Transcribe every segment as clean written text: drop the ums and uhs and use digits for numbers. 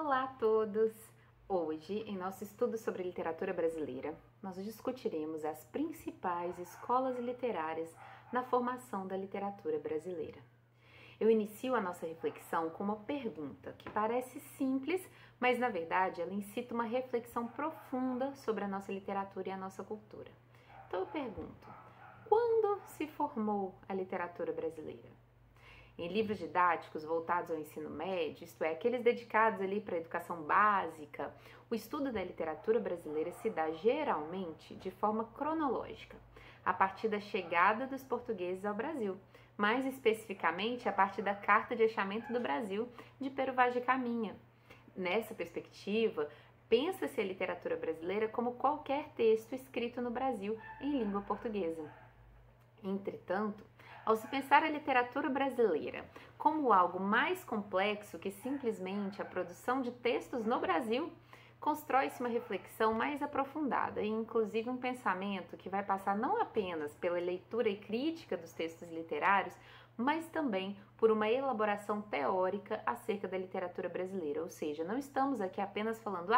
Olá a todos! Hoje, em nosso estudo sobre literatura brasileira, nós discutiremos as principais escolas literárias na formação da literatura brasileira. Eu inicio a nossa reflexão com uma pergunta que parece simples, mas na verdade ela incita uma reflexão profunda sobre a nossa literatura e a nossa cultura. Então eu pergunto, quando se formou a literatura brasileira? Em livros didáticos voltados ao ensino médio, isto é, aqueles dedicados ali para a educação básica, o estudo da literatura brasileira se dá geralmente de forma cronológica, a partir da chegada dos portugueses ao Brasil, mais especificamente a partir da Carta de Achamento do Brasil de Pero Vaz de Caminha. Nessa perspectiva, pensa-se a literatura brasileira como qualquer texto escrito no Brasil em língua portuguesa. Entretanto, ao se pensar a literatura brasileira como algo mais complexo que simplesmente a produção de textos no Brasil, constrói-se uma reflexão mais aprofundada e inclusive um pensamento que vai passar não apenas pela leitura e crítica dos textos literários, mas também por uma elaboração teórica acerca da literatura brasileira. Ou seja, não estamos aqui apenas falando,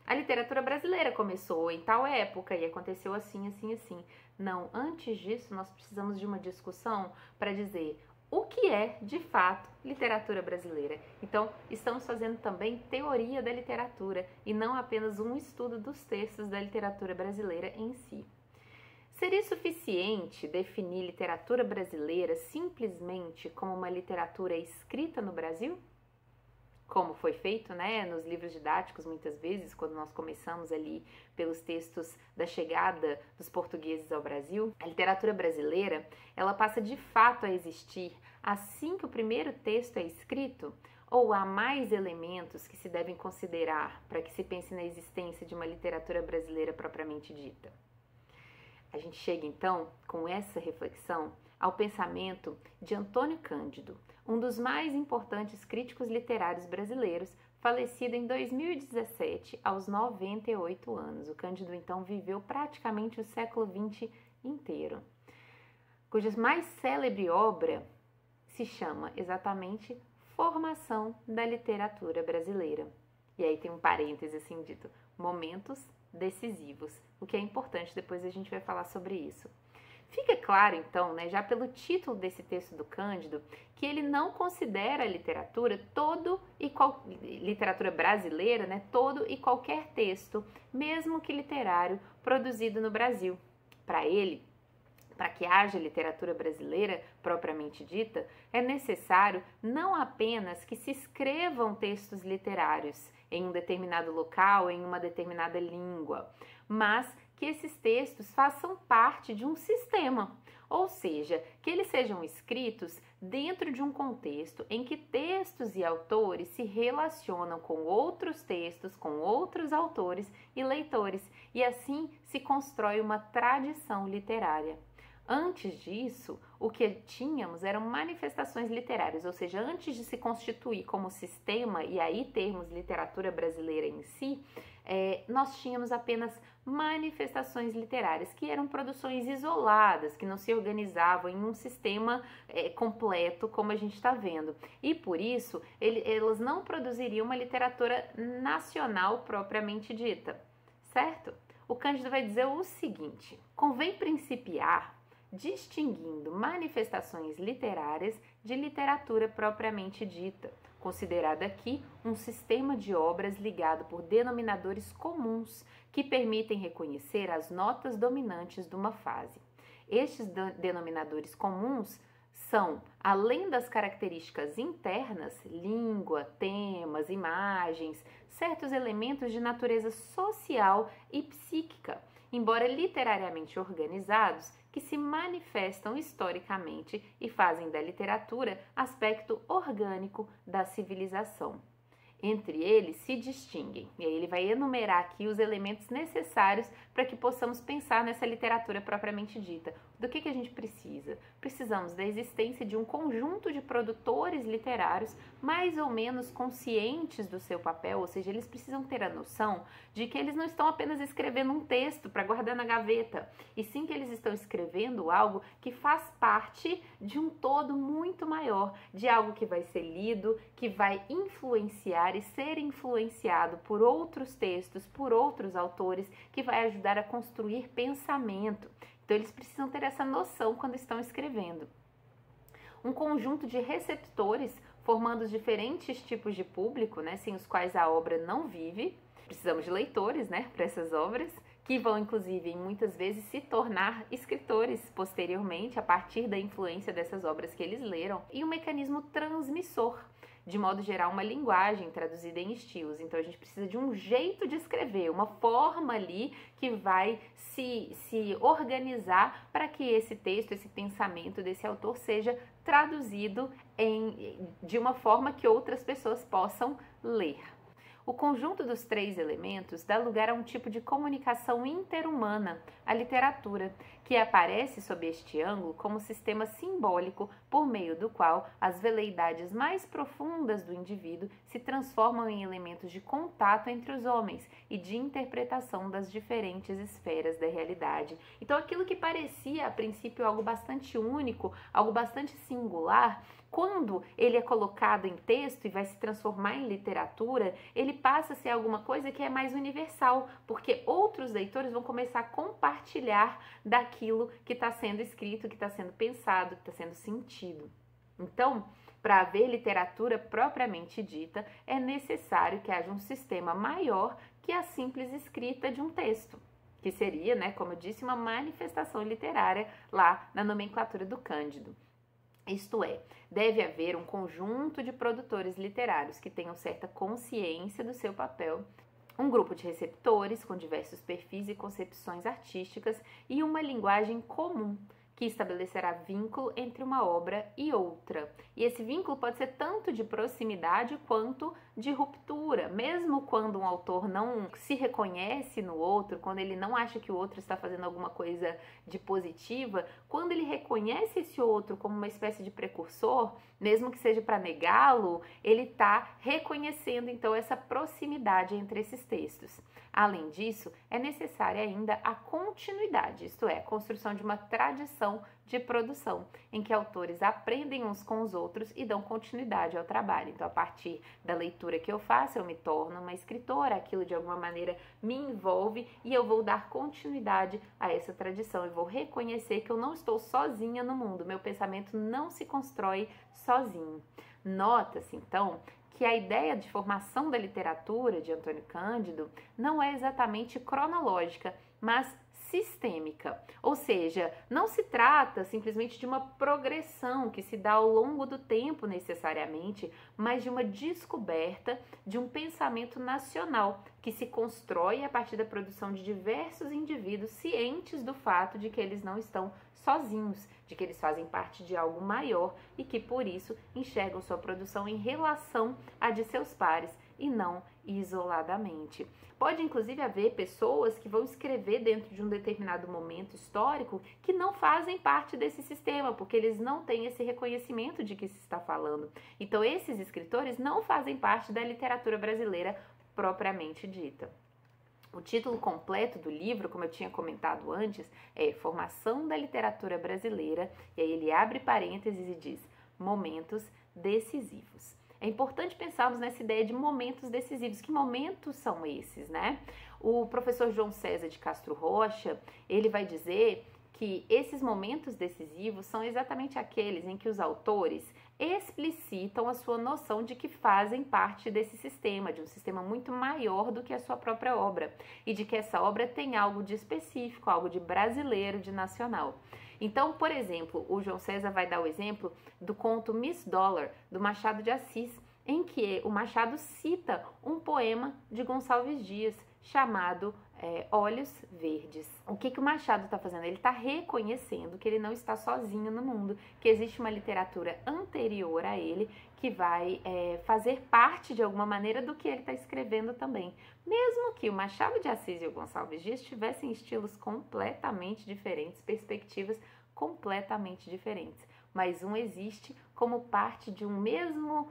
a literatura brasileira começou em tal época e aconteceu assim, assim, assim. Não, antes disso nós precisamos de uma discussão para dizer o que é, de fato, literatura brasileira. Então, estamos fazendo também teoria da literatura e não apenas um estudo dos textos da literatura brasileira em si. Seria suficiente definir literatura brasileira simplesmente como uma literatura escrita no Brasil? Como foi feito, nos livros didáticos muitas vezes, quando nós começamos ali pelos textos da chegada dos portugueses ao Brasil, a literatura brasileira, ela passa de fato a existir assim que o primeiro texto é escrito, ou há mais elementos que se devem considerar para que se pense na existência de uma literatura brasileira propriamente dita? A gente chega então, com essa reflexão, ao pensamento de Antônio Cândido, um dos mais importantes críticos literários brasileiros, falecido em 2017, aos 98 anos. O Cândido, então, viveu praticamente o século XX inteiro, cuja mais célebre obra se chama exatamente Formação da Literatura Brasileira. E aí tem um parêntese assim dito, momentos decisivos, o que é importante, depois a gente vai falar sobre isso. Fica claro, então, já pelo título desse texto do Cândido, que ele não considera a literatura literatura brasileira, todo e qualquer texto, mesmo que literário, produzido no Brasil. Para ele, para que haja literatura brasileira propriamente dita, é necessário não apenas que se escrevam textos literários em um determinado local, em uma determinada língua, mas que esses textos façam parte de um sistema, ou seja, que eles sejam escritos dentro de um contexto em que textos e autores se relacionam com outros textos, com outros autores e leitores, e assim se constrói uma tradição literária. Antes disso, o que tínhamos eram manifestações literárias, ou seja, antes de se constituir como sistema e aí termos literatura brasileira em si, nós tínhamos apenas manifestações literárias, que eram produções isoladas, que não se organizavam em um sistema completo, como a gente está vendo. E por isso, elas não produziriam uma literatura nacional propriamente dita, certo? O Cândido vai dizer o seguinte: convém principiar distinguindo manifestações literárias de literatura propriamente dita, considerado aqui um sistema de obras ligado por denominadores comuns que permitem reconhecer as notas dominantes de uma fase. Estes denominadores comuns são, além das características internas, língua, temas, imagens, certos elementos de natureza social e psíquica, embora literariamente organizados, que se manifestam historicamente e fazem da literatura aspecto orgânico da civilização. Entre eles se distinguem, e aí ele vai enumerar aqui os elementos necessários para que possamos pensar nessa literatura propriamente dita. Do que a gente precisa? Precisamos da existência de um conjunto de produtores literários mais ou menos conscientes do seu papel, ou seja, eles precisam ter a noção de que eles não estão apenas escrevendo um texto para guardar na gaveta, e sim que eles estão escrevendo algo que faz parte de um todo muito maior, de algo que vai ser lido, que vai influenciar e ser influenciado por outros textos, por outros autores, que vai ajudar a construir pensamento. Então, eles precisam ter essa noção quando estão escrevendo. Um conjunto de receptores formando os diferentes tipos de público, né, sem os quais a obra não vive. Precisamos de leitores, né, para essas obras, que vão, inclusive, muitas vezes se tornar escritores posteriormente, a partir da influência dessas obras que eles leram. E um mecanismo transmissor, de modo geral, uma linguagem traduzida em estilos. Então, a gente precisa de um jeito de escrever, uma forma ali que vai se organizar para que esse texto, esse pensamento desse autor seja traduzido de uma forma que outras pessoas possam ler. O conjunto dos três elementos dá lugar a um tipo de comunicação interhumana, a literatura, que aparece sob este ângulo como sistema simbólico por meio do qual as veleidades mais profundas do indivíduo se transformam em elementos de contato entre os homens e de interpretação das diferentes esferas da realidade. Então, aquilo que parecia a princípio algo bastante único, algo bastante singular, quando ele é colocado em texto e vai se transformar em literatura, ele passa a ser alguma coisa que é mais universal, porque outros leitores vão começar a compartilhar daquilo que está sendo escrito, que está sendo pensado, que está sendo sentido. Então, para haver literatura propriamente dita, é necessário que haja um sistema maior que a simples escrita de um texto, que seria, né, como eu disse, uma manifestação literária lá na nomenclatura do Cândido. Isto é, deve haver um conjunto de produtores literários que tenham certa consciência do seu papel, um grupo de receptores com diversos perfis e concepções artísticas e uma linguagem comum que estabelecerá vínculo entre uma obra e outra. E esse vínculo pode ser tanto de proximidade quanto de ruptura, mesmo quando um autor não se reconhece no outro, quando ele não acha que o outro está fazendo alguma coisa de positiva, quando ele reconhece esse outro como uma espécie de precursor, mesmo que seja para negá-lo, ele está reconhecendo então essa proximidade entre esses textos. Além disso, é necessária ainda a continuidade, isto é, a construção de uma tradição de produção, em que autores aprendem uns com os outros e dão continuidade ao trabalho. Então, a partir da leitura que eu faço, eu me torno uma escritora, aquilo de alguma maneira me envolve e eu vou dar continuidade a essa tradição. Eu vou reconhecer que eu não estou sozinha no mundo, meu pensamento não se constrói sozinho. Nota-se, então, que a ideia de formação da literatura de Antônio Cândido não é exatamente cronológica, mas sistêmica, ou seja, não se trata simplesmente de uma progressão que se dá ao longo do tempo necessariamente, mas de uma descoberta de um pensamento nacional que se constrói a partir da produção de diversos indivíduos cientes do fato de que eles não estão sozinhos, de que eles fazem parte de algo maior e que por isso enxergam sua produção em relação à de seus pares e não isoladamente. Pode inclusive haver pessoas que vão escrever dentro de um determinado momento histórico que não fazem parte desse sistema, porque eles não têm esse reconhecimento de que se está falando. Então esses escritores não fazem parte da literatura brasileira propriamente dita. O título completo do livro, como eu tinha comentado antes, é Formação da Literatura Brasileira, e aí ele abre parênteses e diz Momentos Decisivos. É importante pensarmos nessa ideia de momentos decisivos. Que momentos são esses, né? O professor João César de Castro Rocha, ele vai dizer que esses momentos decisivos são exatamente aqueles em que os autores explicitam a sua noção de que fazem parte desse sistema, de um sistema muito maior do que a sua própria obra, e de que essa obra tem algo de específico, algo de brasileiro, de nacional. Então, por exemplo, o João César vai dar o exemplo do conto Miss Dollar, do Machado de Assis, em que o Machado cita um poema de Gonçalves Dias chamado Olhos Verdes. O que o Machado está fazendo? Ele está reconhecendo que ele não está sozinho no mundo, que existe uma literatura anterior a ele que vai fazer parte de alguma maneira do que ele está escrevendo também. Mesmo que o Machado de Assis e o Gonçalves Dias tivessem estilos completamente diferentes, perspectivas completamente diferentes, mas um existe como parte de um mesmo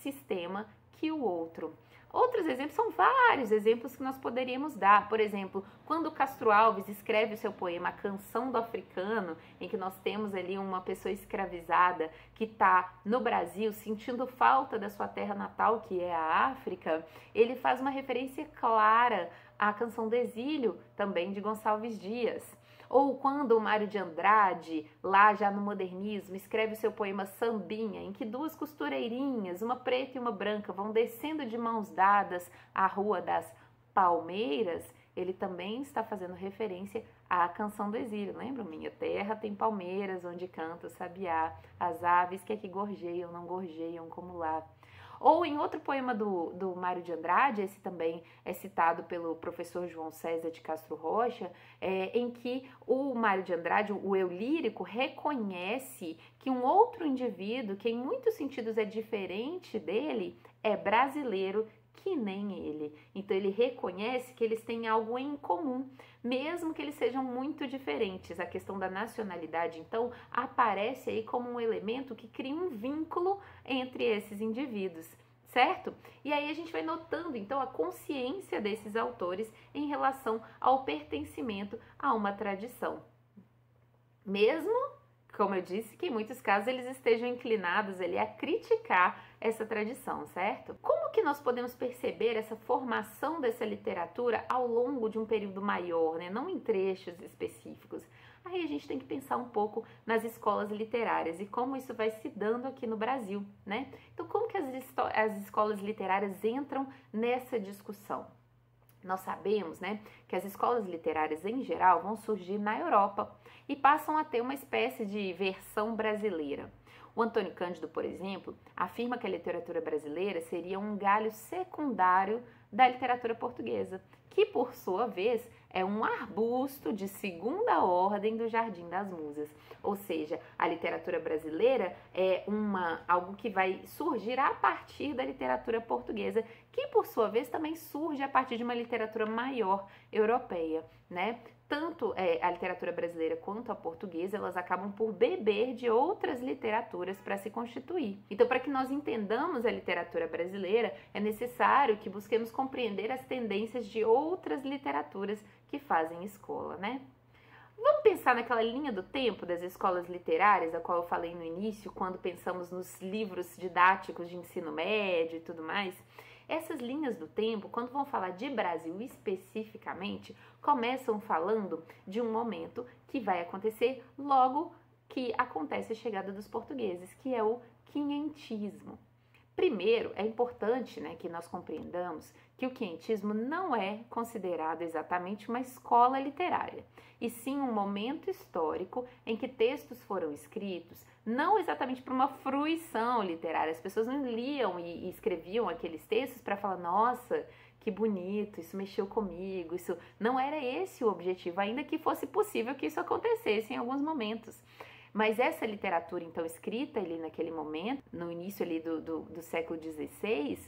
sistema que o outro. Outros exemplos, são vários exemplos que nós poderíamos dar. Por exemplo, quando Castro Alves escreve o seu poema A Canção do Africano, em que nós temos ali uma pessoa escravizada que está no Brasil sentindo falta da sua terra natal, que é a África, ele faz uma referência clara à Canção do Exílio, também de Gonçalves Dias. Ou quando o Mário de Andrade, lá já no modernismo, escreve o seu poema Sambinha, em que duas costureirinhas, uma preta e uma branca, vão descendo de mãos dadas à Rua das Palmeiras, ele também está fazendo referência à Canção do Exílio. Lembra? Minha terra tem palmeiras onde canta o sabiá, as aves que aqui gorjeiam, não gorjeiam como lá. Ou em outro poema do Mário de Andrade, esse também é citado pelo professor João César de Castro Rocha, em que o Mário de Andrade, o eu lírico, reconhece que um outro indivíduo, que em muitos sentidos é diferente dele, é brasileiro, que nem ele. Então ele reconhece que eles têm algo em comum, mesmo que eles sejam muito diferentes. A questão da nacionalidade, então, aparece aí como um elemento que cria um vínculo entre esses indivíduos, certo? E aí a gente vai notando, então, a consciência desses autores em relação ao pertencimento a uma tradição. Mesmo, como eu disse, que em muitos casos eles estejam inclinados ali a criticar essa tradição, certo? Como que nós podemos perceber essa formação dessa literatura ao longo de um período maior, né? Não em trechos específicos? Aí a gente tem que pensar um pouco nas escolas literárias e como isso vai se dando aqui no Brasil, né? Então, como que as escolas literárias entram nessa discussão? Nós sabemos, né, que as escolas literárias em geral vão surgir na Europa e passam a ter uma espécie de versão brasileira. O Antônio Cândido, por exemplo, afirma que a literatura brasileira seria um galho secundário da literatura portuguesa, que por sua vez é um arbusto de segunda ordem do Jardim das Musas. Ou seja, a literatura brasileira é algo que vai surgir a partir da literatura portuguesa, que por sua vez também surge a partir de uma literatura maior europeia, né? Tanto a literatura brasileira quanto a portuguesa, elas acabam por beber de outras literaturas para se constituir. Então, para que nós entendamos a literatura brasileira, é necessário que busquemos compreender as tendências de outras literaturas que fazem escola, né? Vamos pensar naquela linha do tempo das escolas literárias, a qual eu falei no início, quando pensamos nos livros didáticos de ensino médio e tudo mais. Essas linhas do tempo, quando vão falar de Brasil especificamente, começam falando de um momento que vai acontecer logo que acontece a chegada dos portugueses, que é o quinhentismo. Primeiro, é importante, né, que nós compreendamos que o quinhentismo não é considerado exatamente uma escola literária, e sim um momento histórico em que textos foram escritos, não exatamente para uma fruição literária. As pessoas não liam e escreviam aqueles textos para falar, nossa, que bonito, isso mexeu comigo, isso não era esse o objetivo, ainda que fosse possível que isso acontecesse em alguns momentos. Mas essa literatura, então, escrita ali naquele momento, no início ali do século XVI,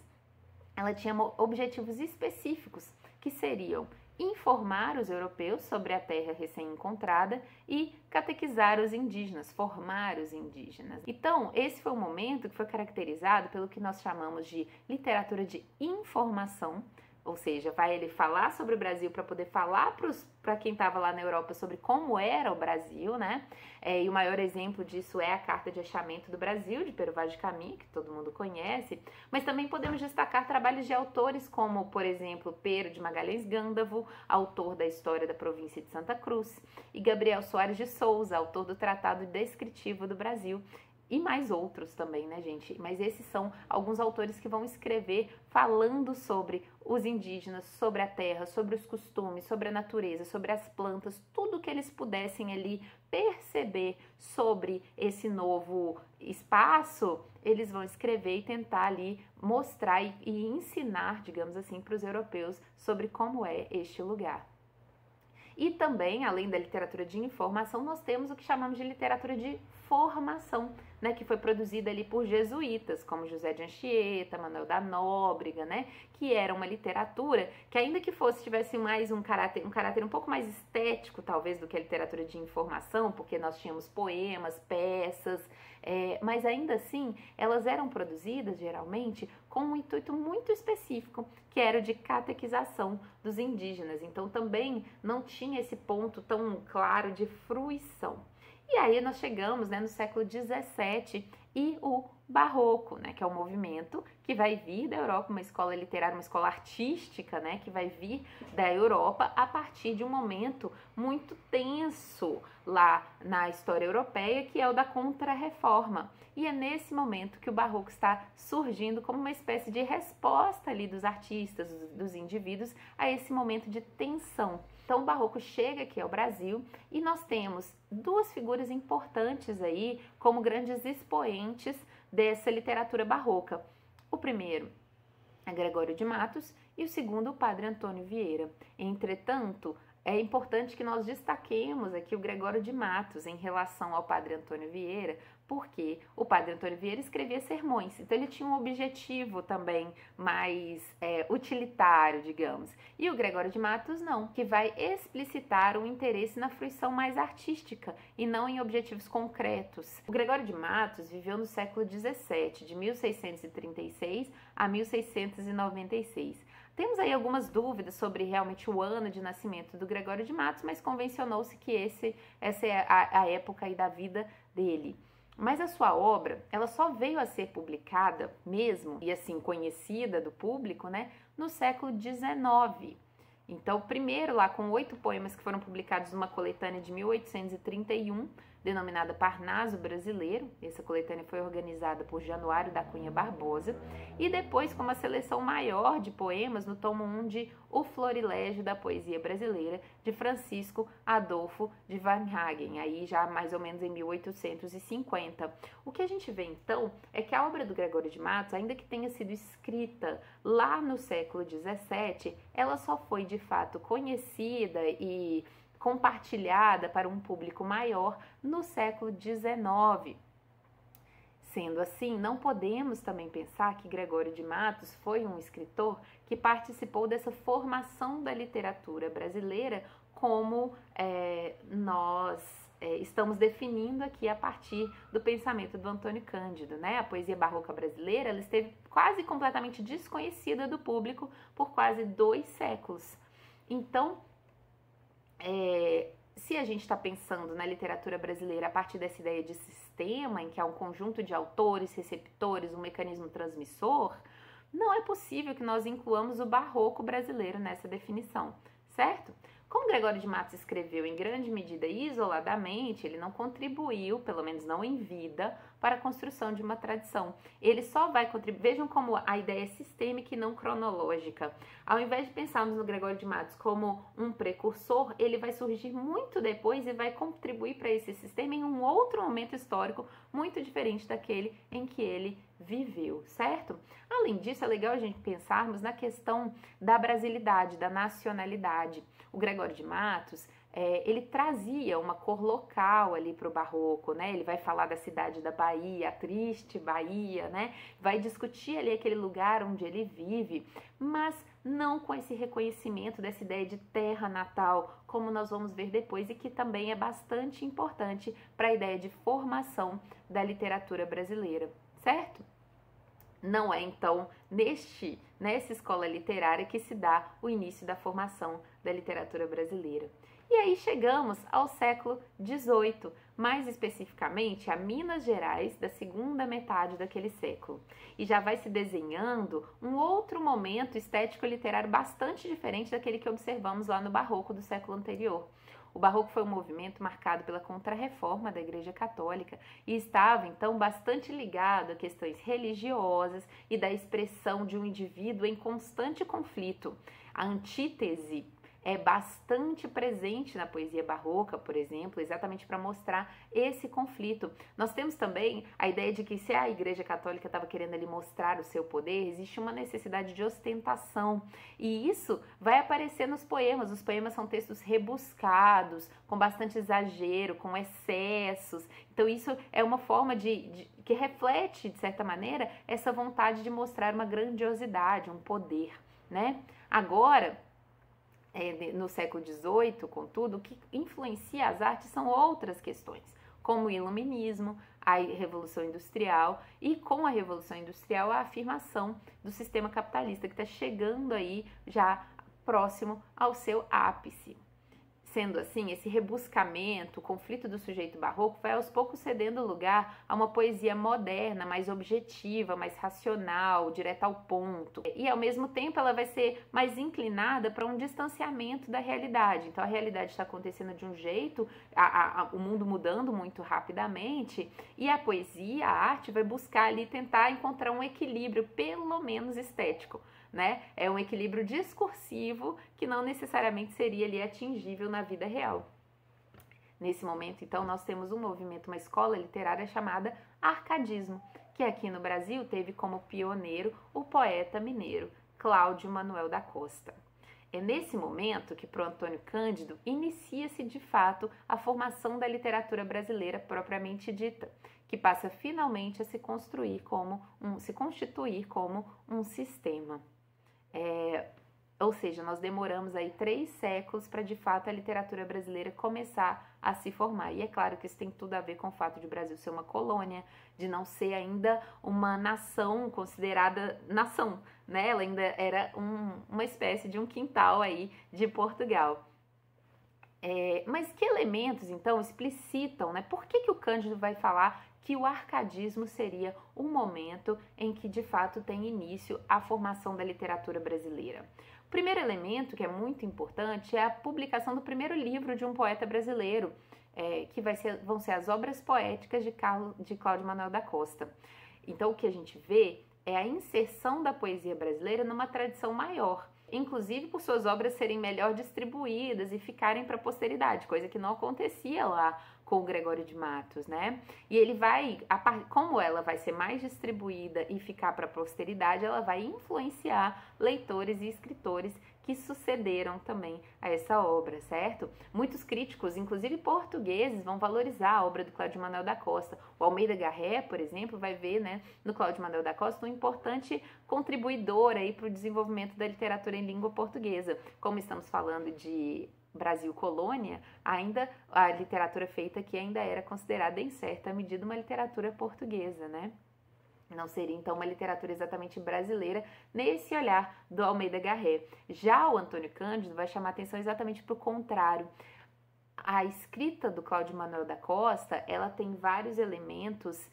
ela tinha objetivos específicos, que seriam informar os europeus sobre a terra recém-encontrada e catequizar os indígenas, formar os indígenas. Então, esse foi um momento que foi caracterizado pelo que nós chamamos de literatura de informação, ou seja, vai ele falar sobre o Brasil para poder falar para quem estava lá na Europa sobre como era o Brasil, né? E o maior exemplo disso é a Carta de Achamento do Brasil, de Pero Vaz de Caminha, que todo mundo conhece, mas também podemos destacar trabalhos de autores como, por exemplo, Pero de Magalhães Gândavo, autor da História da Província de Santa Cruz, e Gabriel Soares de Souza, autor do Tratado Descritivo do Brasil, e mais outros também, né, gente? Mas esses são alguns autores que vão escrever falando sobre os indígenas, sobre a terra, sobre os costumes, sobre a natureza, sobre as plantas, tudo que eles pudessem ali perceber sobre esse novo espaço, eles vão escrever e tentar ali mostrar e ensinar, digamos assim, para os europeus sobre como é este lugar. E também, além da literatura de informação, nós temos o que chamamos de literatura de formação, né, que foi produzida ali por jesuítas, como José de Anchieta, Manuel da Nóbrega, né, que era uma literatura que, ainda que tivesse mais um caráter um pouco mais estético, talvez, do que a literatura de informação, porque nós tínhamos poemas, peças, mas ainda assim, elas eram produzidas, geralmente, com um intuito muito específico, que era o de catequização dos indígenas. Então, também não tinha esse ponto tão claro de fruição. E aí nós chegamos, né, no século XVII e o Barroco, né, que é um movimento que vai vir da Europa, uma escola literária, uma escola artística, né, que vai vir da Europa a partir de um momento muito tenso lá na história europeia, que é o da Contra-Reforma. E é nesse momento que o Barroco está surgindo como uma espécie de resposta ali dos artistas, dos indivíduos, a esse momento de tensão. Então, o Barroco chega aqui ao Brasil e nós temos duas figuras importantes aí como grandes expoentes dessa literatura barroca. O primeiro é Gregório de Matos e o segundo, o Padre Antônio Vieira. Entretanto, é importante que nós destaquemos aqui o Gregório de Matos em relação ao Padre Antônio Vieira, porque o Padre Antônio Vieira escrevia sermões, então ele tinha um objetivo também mais utilitário, digamos. E o Gregório de Matos não, que vai explicitar um interesse na fruição mais artística e não em objetivos concretos. O Gregório de Matos viveu no século XVII, de 1636 a 1696. Temos aí algumas dúvidas sobre realmente o ano de nascimento do Gregório de Matos, mas convencionou-se que essa é a época aí da vida dele. Mas a sua obra, ela só veio a ser publicada mesmo, e assim conhecida do público, né, no século XIX. Então, primeiro lá com 8 poemas que foram publicados numa coletânea de 1831, denominada Parnaso Brasileiro. Essa coletânea foi organizada por Januário da Cunha Barbosa. E depois com uma seleção maior de poemas no tomo 1 de O Florilégio da Poesia Brasileira, de Francisco Adolfo de Varnhagen, aí já mais ou menos em 1850. O que a gente vê então é que a obra do Gregório de Matos, ainda que tenha sido escrita lá no século XVII, ela só foi de fato conhecida e compartilhada para um público maior no século XIX. Sendo assim, não podemos também pensar que Gregório de Matos foi um escritor que participou dessa formação da literatura brasileira como nós estamos definindo aqui a partir do pensamento do Antônio Cândido, né? A poesia barroca brasileira, ela esteve quase completamente desconhecida do público por quase 2 séculos. Então, se a gente está pensando na literatura brasileira a partir dessa ideia de sistema, em que há um conjunto de autores, receptores, um mecanismo transmissor, não é possível que nós incluamos o barroco brasileiro nessa definição, certo? Como Gregório de Matos escreveu em grande medida isoladamente, ele não contribuiu, pelo menos não em vida, para a construção de uma tradição. Ele só vai contribuir, vejam como a ideia é sistêmica e não cronológica. Ao invés de pensarmos no Gregório de Matos como um precursor, ele vai surgir muito depois e vai contribuir para esse sistema em um outro momento histórico muito diferente daquele em que ele viveu, certo? Além disso, é legal a gente pensarmos na questão da brasilidade, da nacionalidade. O Gregório de Matos, ele trazia uma cor local ali para o barroco, né? Ele vai falar da cidade da Bahia, a triste Bahia, né? Vai discutir ali aquele lugar onde ele vive, mas não com esse reconhecimento dessa ideia de terra natal, como nós vamos ver depois, e que também é bastante importante para a ideia de formação da literatura brasileira, certo? Não é, então, nessa escola literária que se dá o início da formação da literatura brasileira. E aí chegamos ao século XVIII, mais especificamente a Minas Gerais da segunda metade daquele século. E já vai se desenhando um outro momento estético-literário bastante diferente daquele que observamos lá no Barroco do século anterior. O Barroco foi um movimento marcado pela Contra-Reforma da Igreja Católica e estava, então, bastante ligado a questões religiosas e da expressão de um indivíduo em constante conflito. A antítese é bastante presente na poesia barroca, por exemplo, exatamente para mostrar esse conflito. Nós temos também a ideia de que se a Igreja Católica estava querendo ali mostrar o seu poder, existe uma necessidade de ostentação, e isso vai aparecer nos poemas. Os poemas são textos rebuscados, com bastante exagero, com excessos. Então isso é uma forma que reflete, de certa maneira, essa vontade de mostrar uma grandiosidade, um poder, né? Agora, no século XVIII, contudo, o que influencia as artes são outras questões, como o iluminismo, a Revolução Industrial, e com a Revolução Industrial a afirmação do sistema capitalista, que está chegando aí já próximo ao seu ápice. Sendo assim, esse rebuscamento, o conflito do sujeito barroco vai aos poucos cedendo lugar a uma poesia moderna, mais objetiva, mais racional, direta ao ponto. E ao mesmo tempo ela vai ser mais inclinada para um distanciamento da realidade. Então a realidade está acontecendo de um jeito, o mundo mudando muito rapidamente, e a poesia, a arte, vai buscar ali tentar encontrar um equilíbrio, pelo menos estético, né? É um equilíbrio discursivo que não necessariamente seria ali atingível na vida real. Nesse momento, então, nós temos um movimento, uma escola literária chamada arcadismo, que aqui no Brasil teve como pioneiro o poeta mineiro Cláudio Manuel da Costa. É nesse momento que, para o Antônio Cândido, inicia-se de fato a formação da literatura brasileira propriamente dita, que passa finalmente a se constituir como um sistema. Ou seja, nós demoramos aí 3 séculos para, de fato, a literatura brasileira começar a se formar. E é claro que isso tem tudo a ver com o fato de o Brasil ser uma colônia, de não ser ainda uma nação considerada nação, né? Ela ainda era uma espécie de um quintal aí de Portugal. Mas que elementos, então, explicitam, né? Por que o Cândido vai falar que o arcadismo seria um momento em que, de fato, tem início a formação da literatura brasileira? O primeiro elemento, que é muito importante, é a publicação do primeiro livro de um poeta brasileiro, que vão ser as obras poéticas de Cláudio Manuel da Costa. Então, o que a gente vê é a inserção da poesia brasileira numa tradição maior, inclusive por suas obras serem melhor distribuídas e ficarem para a posteridade, coisa que não acontecia lá com o Gregório de Matos, né? E ele vai, como ela vai ser mais distribuída e ficar para a posteridade, ela vai influenciar leitores e escritores que sucederam também a essa obra, certo? Muitos críticos, inclusive portugueses, vão valorizar a obra do Cláudio Manuel da Costa. O Almeida Garré, por exemplo, vai ver, né, no Cláudio Manuel da Costa um importante contribuidor aí para o desenvolvimento da literatura em língua portuguesa. Como estamos falando de Brasil colônia, ainda a literatura feita aqui ainda era considerada, em certa medida, uma literatura portuguesa, né? Não seria, então, uma literatura exatamente brasileira nesse olhar do Almeida Garré. Já o Antônio Cândido vai chamar atenção exatamente para o contrário. A escrita do Cláudio Manuel da Costa, ela tem vários elementos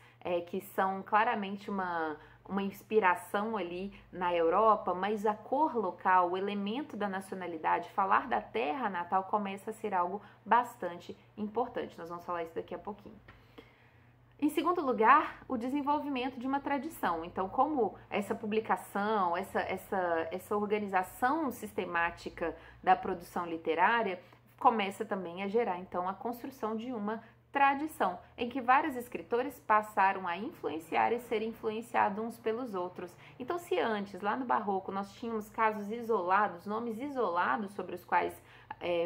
que são claramente uma inspiração ali na Europa, mas a cor local, o elemento da nacionalidade, falar da terra natal começa a ser algo bastante importante. Nós vamos falar isso daqui a pouquinho. Em segundo lugar, o desenvolvimento de uma tradição. Então, como essa publicação, essa organização sistemática da produção literária começa também a gerar, então, a construção de uma tradição, em que vários escritores passaram a influenciar e ser influenciados uns pelos outros. Então, se antes, lá no Barroco, nós tínhamos casos isolados, nomes isolados sobre os quais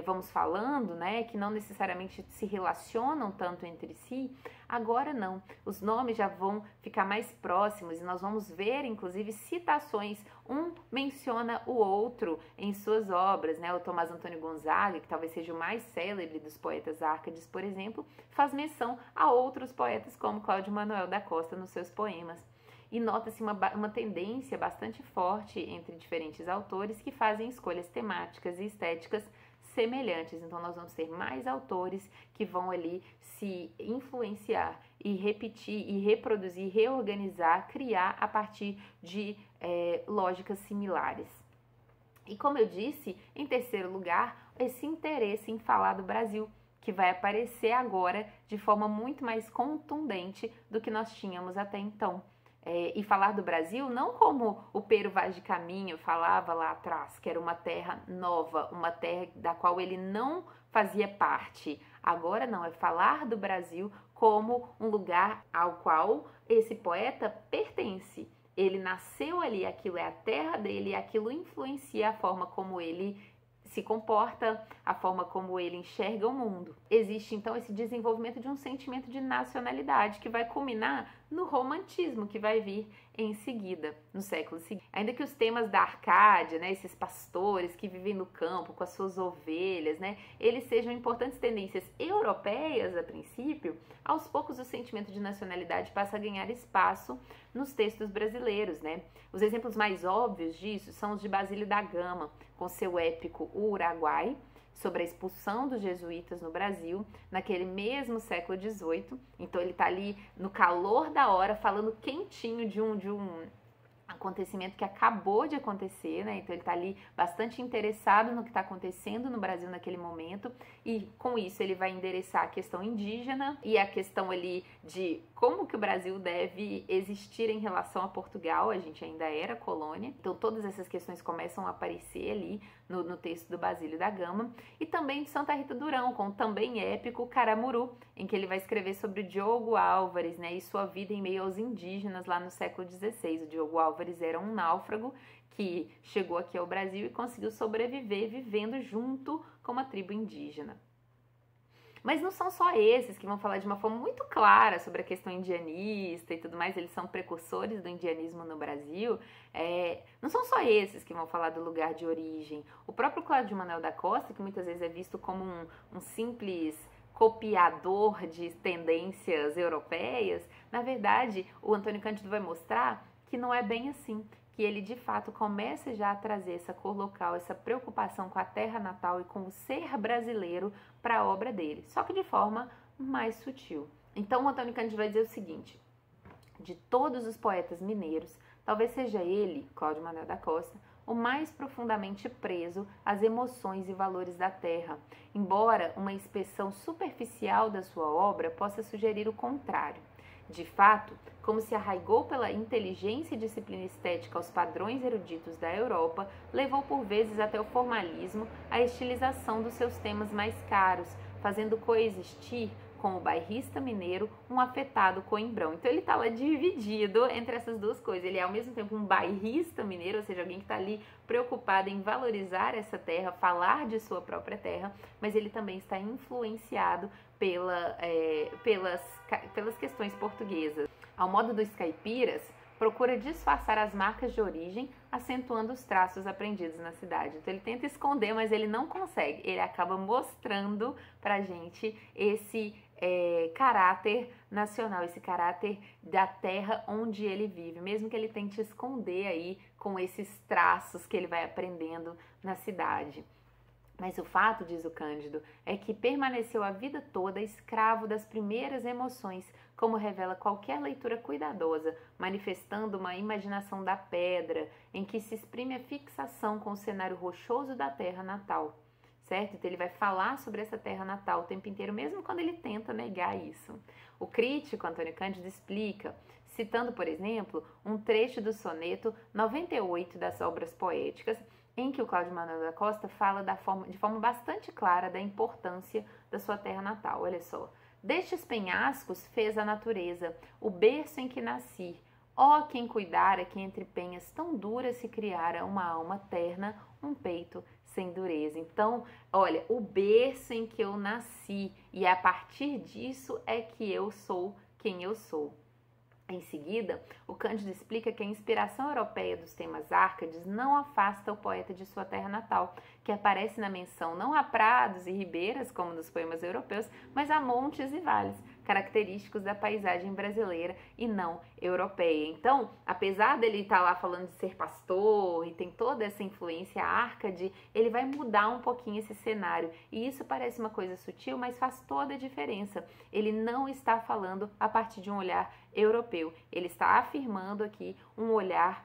vamos falando, né, que não necessariamente se relacionam tanto entre si, agora não. Os nomes já vão ficar mais próximos e nós vamos ver, inclusive, citações. Um menciona o outro em suas obras, né? O Tomás Antônio Gonzaga, que talvez seja o mais célebre dos poetas árcades, por exemplo, faz menção a outros poetas como Cláudio Manuel da Costa nos seus poemas. E nota-se uma tendência bastante forte entre diferentes autores que fazem escolhas temáticas e estéticas semelhantes. Então, nós vamos ter mais autores que vão ali se influenciar e repetir e reproduzir, reorganizar, criar a partir de lógicas similares. E como eu disse, em terceiro lugar, esse interesse em falar do Brasil, que vai aparecer agora de forma muito mais contundente do que nós tínhamos até então. E falar do Brasil não como o Pero Vaz de Caminha falava lá atrás, que era uma terra nova, uma terra da qual ele não fazia parte. Agora não, é falar do Brasil como um lugar ao qual esse poeta pertence. Ele nasceu ali, aquilo é a terra dele, e aquilo influencia a forma como ele se comporta, a forma como ele enxerga o mundo. Existe então esse desenvolvimento de um sentimento de nacionalidade que vai culminar no romantismo que vai vir em seguida, no século seguinte. Ainda que os temas da Arcádia, né, esses pastores que vivem no campo com as suas ovelhas, né, eles sejam importantes tendências europeias a princípio, aos poucos o sentimento de nacionalidade passa a ganhar espaço nos textos brasileiros, né? Os exemplos mais óbvios disso são os de Basílio da Gama, com seu épico O Uruguai, sobre a expulsão dos jesuítas no Brasil, naquele mesmo século XVIII. Então ele está ali no calor da hora, falando quentinho de um acontecimento que acabou de acontecer, né? Então ele está ali bastante interessado no que está acontecendo no Brasil naquele momento, e com isso ele vai endereçar a questão indígena e a questão ali de como que o Brasil deve existir em relação a Portugal. A gente ainda era colônia, então todas essas questões começam a aparecer ali no texto do Basílio da Gama, e também de Santa Rita Durão, com o também épico Caramuru, em que ele vai escrever sobre o Diogo Álvares, né, e sua vida em meio aos indígenas lá no século XVI. O Diogo Álvares era um náufrago que chegou aqui ao Brasil e conseguiu sobreviver vivendo junto com uma tribo indígena. Mas não são só esses que vão falar de uma forma muito clara sobre a questão indianista e tudo mais, eles são precursores do indianismo no Brasil. Não são só esses que vão falar do lugar de origem. O próprio Cláudio Manuel da Costa, que muitas vezes é visto como um simples copiador de tendências europeias, na verdade, o Antônio Cândido vai mostrar que não é bem assim, que ele de fato começa já a trazer essa cor local, essa preocupação com a terra natal e com o ser brasileiro para a obra dele, só que de forma mais sutil. Então o Antônio Cândido vai dizer o seguinte: de todos os poetas mineiros, talvez seja ele, Cláudio Manuel da Costa, o mais profundamente preso às emoções e valores da terra, embora uma inspeção superficial da sua obra possa sugerir o contrário. De fato, como se arraigou pela inteligência e disciplina estética aos padrões eruditos da Europa, levou por vezes até o formalismo a estilização dos seus temas mais caros, fazendo coexistir com o bairrista mineiro um afetado coimbrão. Então ele está lá dividido entre essas duas coisas. Ele é ao mesmo tempo um bairrista mineiro, ou seja, alguém que está ali preocupado em valorizar essa terra, falar de sua própria terra, mas ele também está influenciado pelas questões portuguesas. Ao modo dos caipiras, procura disfarçar as marcas de origem, acentuando os traços aprendidos na cidade. Então ele tenta esconder, mas ele não consegue. Ele acaba mostrando pra gente esse caráter nacional, esse caráter da terra onde ele vive, mesmo que ele tente esconder aí com esses traços que ele vai aprendendo na cidade. Mas o fato, diz o Cândido, é que permaneceu a vida toda escravo das primeiras emoções, como revela qualquer leitura cuidadosa, manifestando uma imaginação da pedra, em que se exprime a fixação com o cenário rochoso da terra natal, certo? Então ele vai falar sobre essa terra natal o tempo inteiro, mesmo quando ele tenta negar isso. O crítico Antônio Cândido explica, citando, por exemplo, um trecho do soneto 98 das Obras Poéticas, em que o Cláudio Manuel da Costa fala de forma bastante clara da importância da sua terra natal. Olha só: destes penhascos fez a natureza, o berço em que nasci. Ó quem cuidara que entre penhas tão duras se criara uma alma terna, um peito sem dureza. Então, olha, o berço em que eu nasci, e a partir disso é que eu sou quem eu sou. Em seguida, o Cândido explica que a inspiração europeia dos temas árcades não afasta o poeta de sua terra natal, que aparece na menção não a prados e ribeiras, como nos poemas europeus, mas a montes e vales, característicos da paisagem brasileira e não europeia. Então, apesar dele estar lá falando de ser pastor e tem toda essa influência árcade, ele vai mudar um pouquinho esse cenário. E isso parece uma coisa sutil, mas faz toda a diferença. Ele não está falando a partir de um olhar europeu. Ele está afirmando aqui um olhar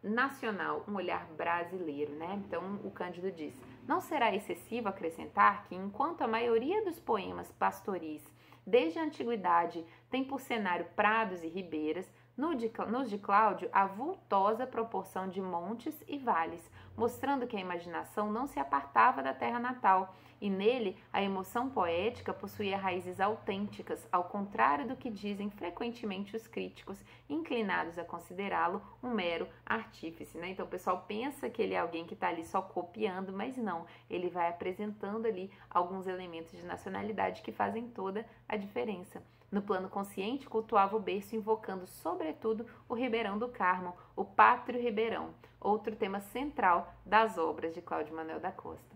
nacional, um olhar brasileiro, né? Então, o Cândido diz: não será excessivo acrescentar que, enquanto a maioria dos poemas pastoris desde a antiguidade tem por cenário prados e ribeiras, Nos de Cláudio, a vultosa proporção de montes e vales, mostrando que a imaginação não se apartava da terra natal, e nele a emoção poética possuía raízes autênticas, ao contrário do que dizem frequentemente os críticos, inclinados a considerá-lo um mero artífice, né? Então o pessoal pensa que ele é alguém que está ali só copiando, mas não, ele vai apresentando ali alguns elementos de nacionalidade que fazem toda a diferença. No plano consciente, cultuava o berço invocando, sobretudo, o Ribeirão do Carmo, o Pátrio Ribeirão, outro tema central das obras de Cláudio Manuel da Costa.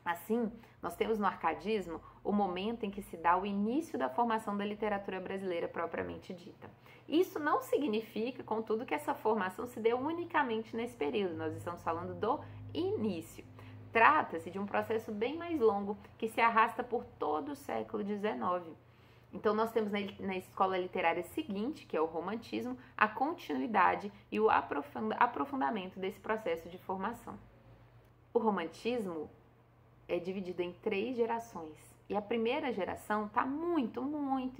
Assim, nós temos no arcadismo o momento em que se dá o início da formação da literatura brasileira propriamente dita. Isso não significa, contudo, que essa formação se deu unicamente nesse período, nós estamos falando do início. Trata-se de um processo bem mais longo que se arrasta por todo o século XIX. Então, nós temos na escola literária seguinte, que é o romantismo, a continuidade e o aprofundamento desse processo de formação. O romantismo é dividido em 3 gerações. E a primeira geração está muito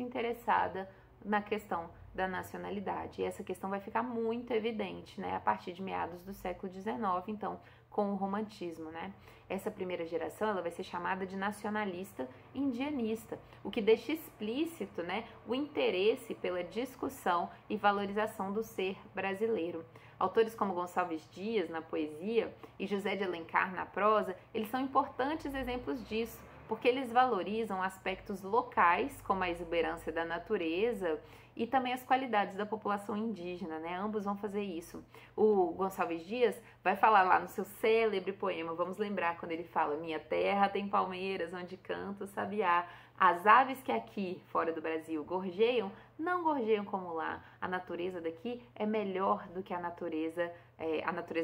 interessada na questão da nacionalidade. E essa questão vai ficar muito evidente, né, a partir de meados do século XIX, então, com o romantismo, né? Essa primeira geração, ela vai ser chamada de nacionalista indianista, o que deixa explícito, né, o interesse pela discussão e valorização do ser brasileiro. Autores como Gonçalves Dias, na poesia, e José de Alencar, na prosa, eles são importantes exemplos disso, porque eles valorizam aspectos locais, como a exuberância da natureza e também as qualidades da população indígena, né? Ambos vão fazer isso. O Gonçalves Dias vai falar lá no seu célebre poema, vamos lembrar quando ele fala: minha terra tem palmeiras onde canta o sabiá, as aves que aqui, fora do Brasil, gorjeiam, não gorjeiam como lá. A natureza daqui é melhor do que a natureza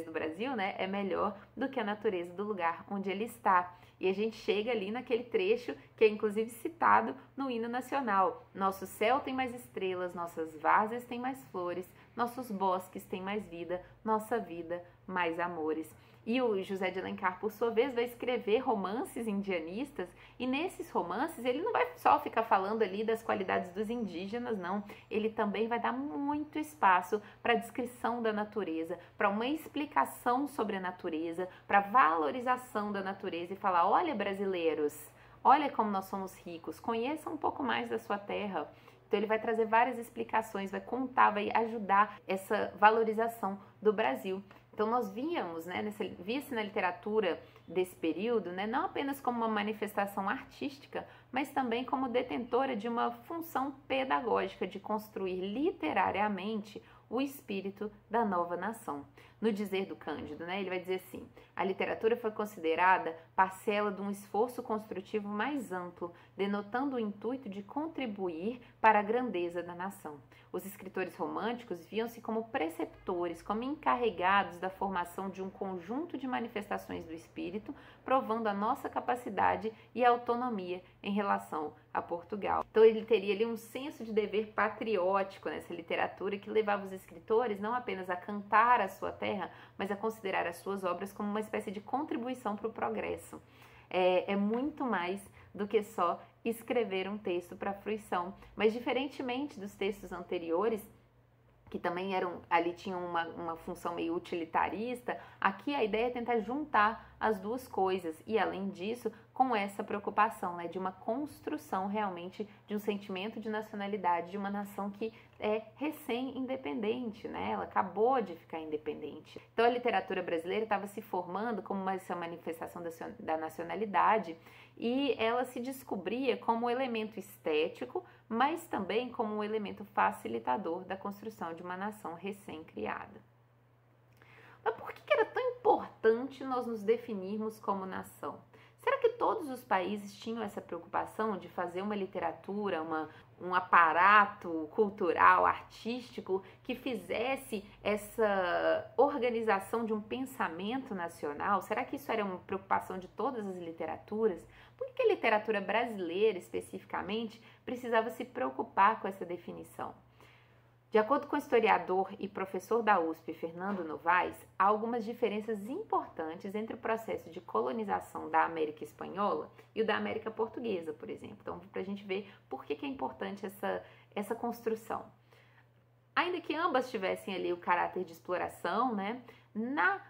do Brasil, né? É melhor do que a natureza do lugar onde ele está. E a gente chega ali naquele trecho que é inclusive citado no hino nacional. Nosso céu tem mais estrelas, nossas várzeas têm mais flores, nossos bosques têm mais vida, nossa vida mais amores. E o José de Alencar, por sua vez, vai escrever romances indianistas, e nesses romances ele não vai só ficar falando ali das qualidades dos indígenas, não. Ele também vai dar muito espaço para a descrição da natureza, para uma explicação sobre a natureza, para valorização da natureza e falar: olha, brasileiros, olha como nós somos ricos, conheçam um pouco mais da sua terra. Então ele vai trazer várias explicações, vai contar, vai ajudar essa valorização do Brasil. Então nós víamos, né, via-se na literatura desse período, né, não apenas como uma manifestação artística, mas também como detentora de uma função pedagógica de construir literariamente o espírito da nova nação. No dizer do Cândido, né, ele vai dizer assim: a literatura foi considerada parcela de um esforço construtivo mais amplo, denotando o intuito de contribuir para a grandeza da nação. Os escritores românticos viam-se como preceptores, como encarregados da formação de um conjunto de manifestações do espírito, provando a nossa capacidade e autonomia em relação a Portugal. Então ele teria ali um senso de dever patriótico nessa literatura que levava os escritores não apenas a cantar a sua terra, mas a considerar as suas obras como uma espécie de contribuição para o progresso. É muito mais do que só escrever um texto para fruição, mas diferentemente dos textos anteriores, que também tinham uma função meio utilitarista, aqui a ideia é tentar juntar as duas coisas e, além disso, com essa preocupação, né, de uma construção realmente de um sentimento de nacionalidade, de uma nação que é recém-independente, né? Ela acabou de ficar independente. Então a literatura brasileira estava se formando como essa manifestação da nacionalidade, e ela se descobria como um elemento estético, mas também como um elemento facilitador da construção de uma nação recém-criada. Mas por que era tão importante nós nos definirmos como nação? Será que todos os países tinham essa preocupação de fazer uma literatura, um aparato cultural, artístico, que fizesse essa organização de um pensamento nacional? Será que isso era uma preocupação de todas as literaturas? Por que a literatura brasileira, especificamente, precisava se preocupar com essa definição? De acordo com o historiador e professor da USP, Fernando Novaes, há algumas diferenças importantes entre o processo de colonização da América Espanhola e o da América Portuguesa, por exemplo. Então, para a gente ver por que é importante essa construção. ainda que ambas tivessem ali o caráter de exploração, né? Na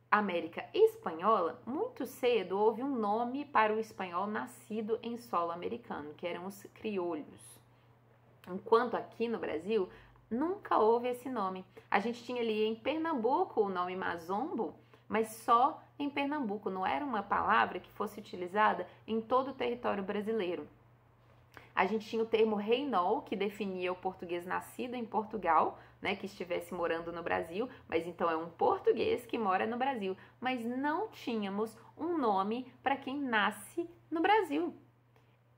América Espanhola, muito cedo houve um nome para o espanhol nascido em solo americano, que eram os crioulos. Enquanto aqui no Brasil, nunca houve esse nome. A gente tinha ali em Pernambuco o nome Mazombo, mas só em Pernambuco, não era uma palavra que fosse utilizada em todo o território brasileiro. A gente tinha o termo reinol, que definia o português nascido em Portugal, né, que estivesse morando no Brasil, mas então é um português que mora no Brasil. Mas não tínhamos um nome para quem nasce no Brasil.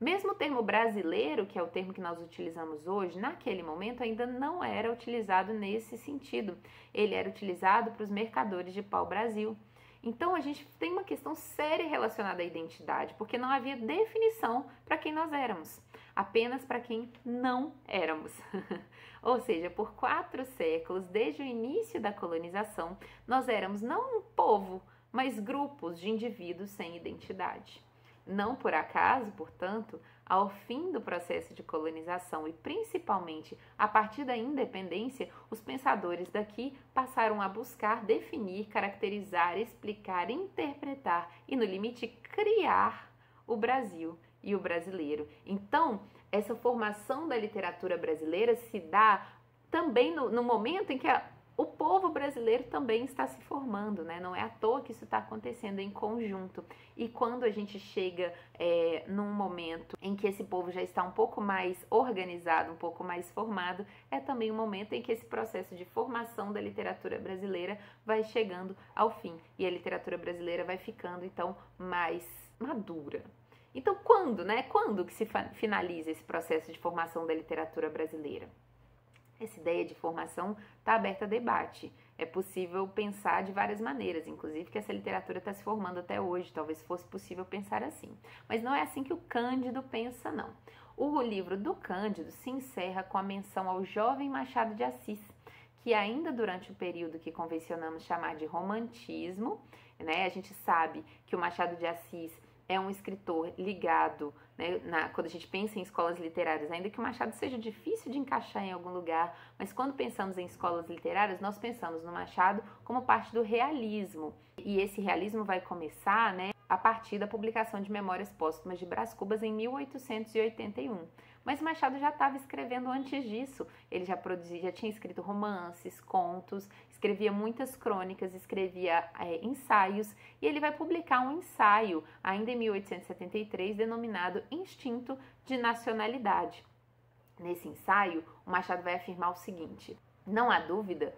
Mesmo o termo brasileiro, que é o termo que nós utilizamos hoje, naquele momento ainda não era utilizado nesse sentido. Ele era utilizado para os mercadores de pau-brasil. Então a gente tem uma questão séria relacionada à identidade, porque não havia definição para quem nós éramos, apenas para quem não éramos. Ou seja, por 4 séculos, desde o início da colonização, nós éramos não um povo, mas grupos de indivíduos sem identidade. Não por acaso, portanto, ao fim do processo de colonização e principalmente a partir da independência, os pensadores daqui passaram a buscar definir, caracterizar, explicar, interpretar e, no limite, criar o Brasil e o brasileiro. Então, essa formação da literatura brasileira se dá também no momento em que o povo brasileiro também está se formando, né? Não é à toa que isso está acontecendo em conjunto. E quando a gente chega num momento em que esse povo já está um pouco mais organizado, um pouco mais formado, é também um momento em que esse processo de formação da literatura brasileira vai chegando ao fim. E a literatura brasileira vai ficando, então, mais madura. Então, Quando que se finaliza esse processo de formação da literatura brasileira? Essa ideia de formação está aberta a debate. É possível pensar de várias maneiras, inclusive que essa literatura está se formando até hoje. Talvez fosse possível pensar assim. Mas não é assim que o Cândido pensa, não. O livro do Cândido se encerra com a menção ao jovem Machado de Assis, que ainda durante o período que convencionamos chamar de romantismo, né, a gente sabe que o Machado de Assis é um escritor ligado, né, quando a gente pensa em escolas literárias, ainda que o Machado seja difícil de encaixar em algum lugar, mas quando pensamos em escolas literárias, nós pensamos no Machado como parte do realismo. E esse realismo vai começar, né, a partir da publicação de Memórias Póstumas de Brás Cubas em 1881. Mas Machado já estava escrevendo antes disso. Ele já tinha escrito romances, contos, escrevia muitas crônicas, escrevia ensaios, e ele vai publicar um ensaio ainda em 1873 denominado Instinto de Nacionalidade. Nesse ensaio, o Machado vai afirmar o seguinte: não há dúvida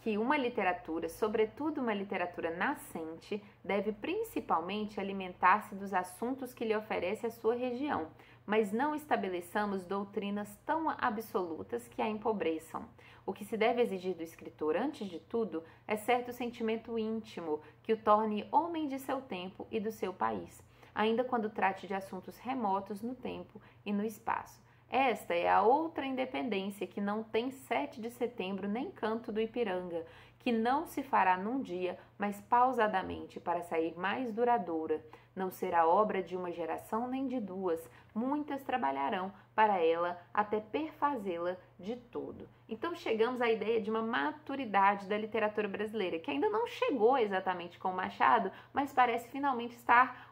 que uma literatura, sobretudo uma literatura nascente, deve principalmente alimentar-se dos assuntos que lhe oferece a sua região, mas não estabeleçamos doutrinas tão absolutas que a empobreçam. O que se deve exigir do escritor, antes de tudo, é certo sentimento íntimo que o torne homem de seu tempo e do seu país, ainda quando trate de assuntos remotos no tempo e no espaço. Esta é a outra independência que não tem 7 de setembro nem Canto do Ipiranga, que não se fará num dia, mas pausadamente para sair mais duradoura. Não será obra de uma geração nem de duas, muitas trabalharão para ela até perfazê-la de todo. Então chegamos à ideia de uma maturidade da literatura brasileira, que ainda não chegou exatamente com Machado, mas parece finalmente estar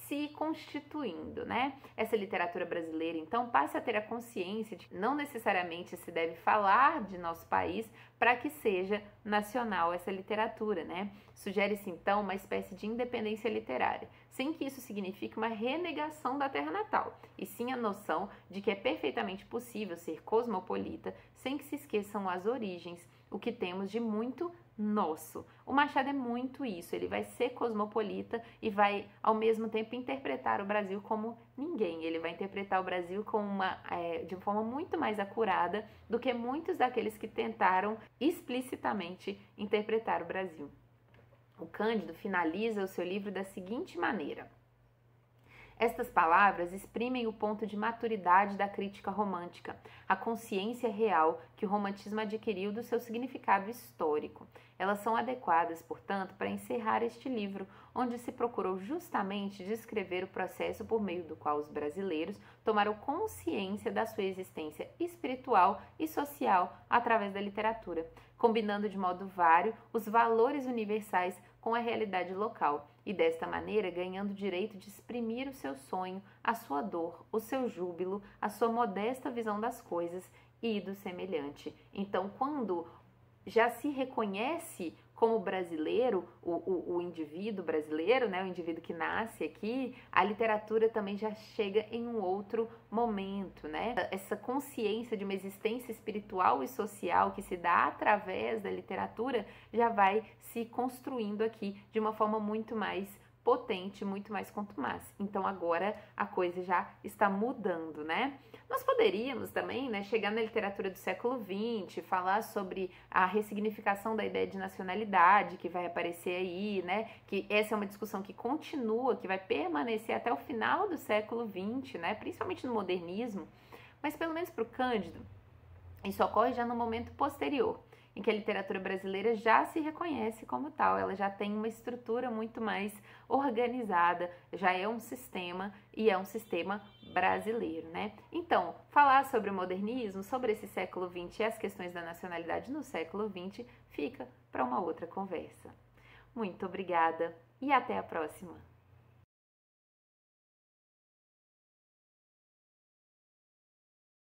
se constituindo, né? Essa literatura brasileira, então, passa a ter a consciência de que não necessariamente se deve falar de nosso país para que seja nacional essa literatura, né? Sugere-se, então, uma espécie de independência literária, sem que isso signifique uma renegação da terra natal, e sim a noção de que é perfeitamente possível ser cosmopolita sem que se esqueçam as origens, o que temos de muito nosso. O Machado é muito isso, ele vai ser cosmopolita e vai, ao mesmo tempo, interpretar o Brasil como ninguém. Ele vai interpretar o Brasil de uma forma muito mais acurada do que muitos daqueles que tentaram explicitamente interpretar o Brasil. O Cândido finaliza o seu livro da seguinte maneira: estas palavras exprimem o ponto de maturidade da crítica romântica, a consciência real que o romantismo adquiriu do seu significado histórico. Elas são adequadas, portanto, para encerrar este livro, onde se procurou justamente descrever o processo por meio do qual os brasileiros tomaram consciência da sua existência espiritual e social através da literatura, combinando de modo vário os valores universais com a realidade local e, desta maneira, ganhando o direito de exprimir o seu sonho, a sua dor, o seu júbilo, a sua modesta visão das coisas e do semelhante. Então, quando já se reconhece como brasileiro, o indivíduo brasileiro, né, o indivíduo que nasce aqui, a literatura também já chega em um outro momento, né? Essa consciência de uma existência espiritual e social que se dá através da literatura já vai se construindo aqui de uma forma muito mais potente, muito mais contumaz. Então agora a coisa já está mudando, né? Nós poderíamos também, né, chegar na literatura do século XX, falar sobre a ressignificação da ideia de nacionalidade que vai aparecer aí, né? Que essa é uma discussão que continua, que vai permanecer até o final do século XX, né? Principalmente no modernismo, mas pelo menos para o Cândido, isso ocorre já no momento posterior, em que a literatura brasileira já se reconhece como tal, ela já tem uma estrutura muito mais organizada, já é um sistema e é um sistema brasileiro, né? Então, falar sobre o modernismo, sobre esse século XX e as questões da nacionalidade no século XX fica para uma outra conversa. Muito obrigada e até a próxima!